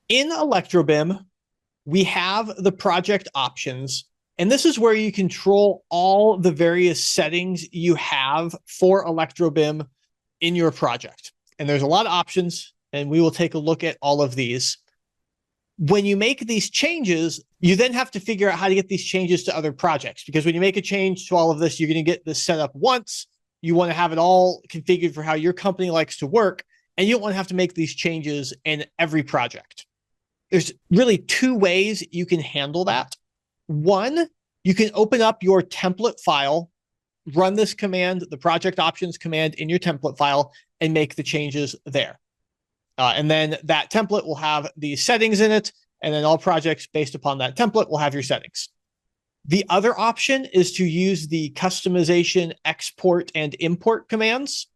In ElectroBIM, we have the project options, and this is where you control all the various settings you have for ElectroBIM in your project. And there's a lot of options, and we will take a look at all of these. When you make these changes, you then have to figure out how to get these changes to other projects, because when you make a change to all of this, you're going to get this set up once. You want to have it all configured for how your company likes to work, and you don't want to have to make these changes in every project. There's really two ways you can handle that. One, you can open up your template file, run this command, the project options command in your template file, and make the changes there. And then that template will have the settings in it, and then all projects based upon that template will have your settings. The other option is to use the customization, export, and import commands.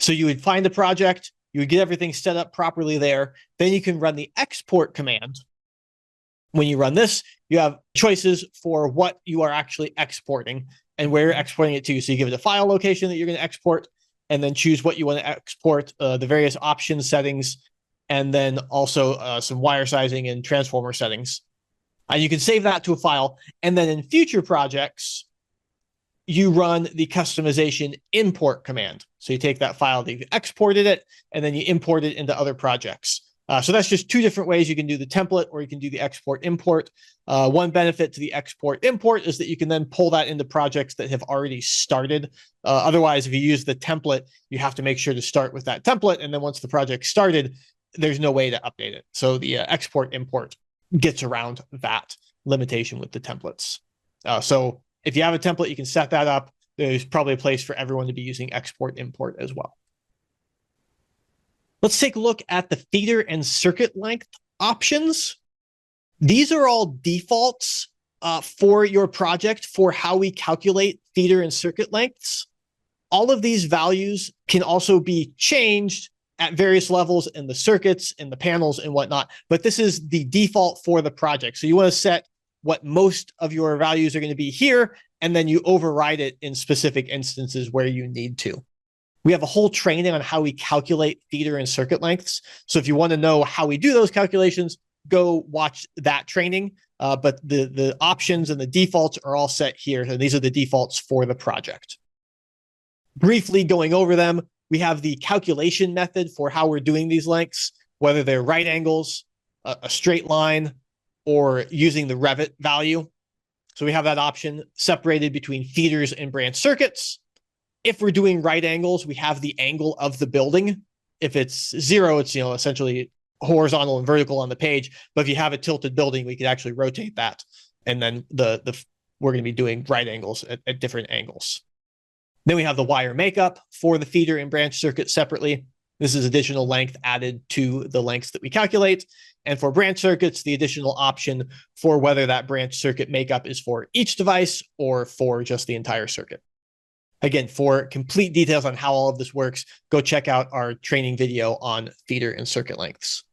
So you would find the project, you would get everything set up properly there. Then you can run the export command. When you run this, you have choices for what you are actually exporting and where you're exporting it to. So you give it a file location that you're going to export, and then choose what you want to export, the various option settings, and then also some wire sizing and transformer settings. And you can save that to a file. And then in future projects, you run the customization import command. So you take that file that you've exported it, and then you import it into other projects. So that's just two different ways you can do the template, or you can do the export import. One benefit to the export import is that you can then pull that into projects that have already started. Otherwise, if you use the template, you have to make sure to start with that template. And then once the project started, there's no way to update it. So the export import gets around that limitation with the templates. So if you have a template, you can set that up. There's probably a place for everyone to be using export import as well. Let's take a look at the feeder and circuit length options. These are all defaults for your project for how we calculate feeder and circuit lengths. All of these values can also be changed at various levels in the circuits, in the panels, and whatnot. But this is the default for the project. So you want to set what most of your values are going to be here, and then you override it in specific instances where you need to. We have a whole training on how we calculate feeder and circuit lengths. So if you want to know how we do those calculations, go watch that training. But the options and the defaults are all set here. And these are the defaults for the project. Briefly going over them, we have the calculation method for how we're doing these lengths, whether they're right angles, a straight line, or using the Revit value. So we have that option separated between feeders and branch circuits. If we're doing right angles, we have the angle of the building. If it's 0, it's essentially horizontal and vertical on the page. But if you have a tilted building, we could actually rotate that, and then we're going to be doing right angles at different angles. Then we have the wire makeup for the feeder and branch circuit separately. This is additional length added to the lengths that we calculate. And for branch circuits, the additional option for whether that branch circuit makeup is for each device or for just the entire circuit. Again, for complete details on how all of this works, go check out our training video on feeder and circuit lengths.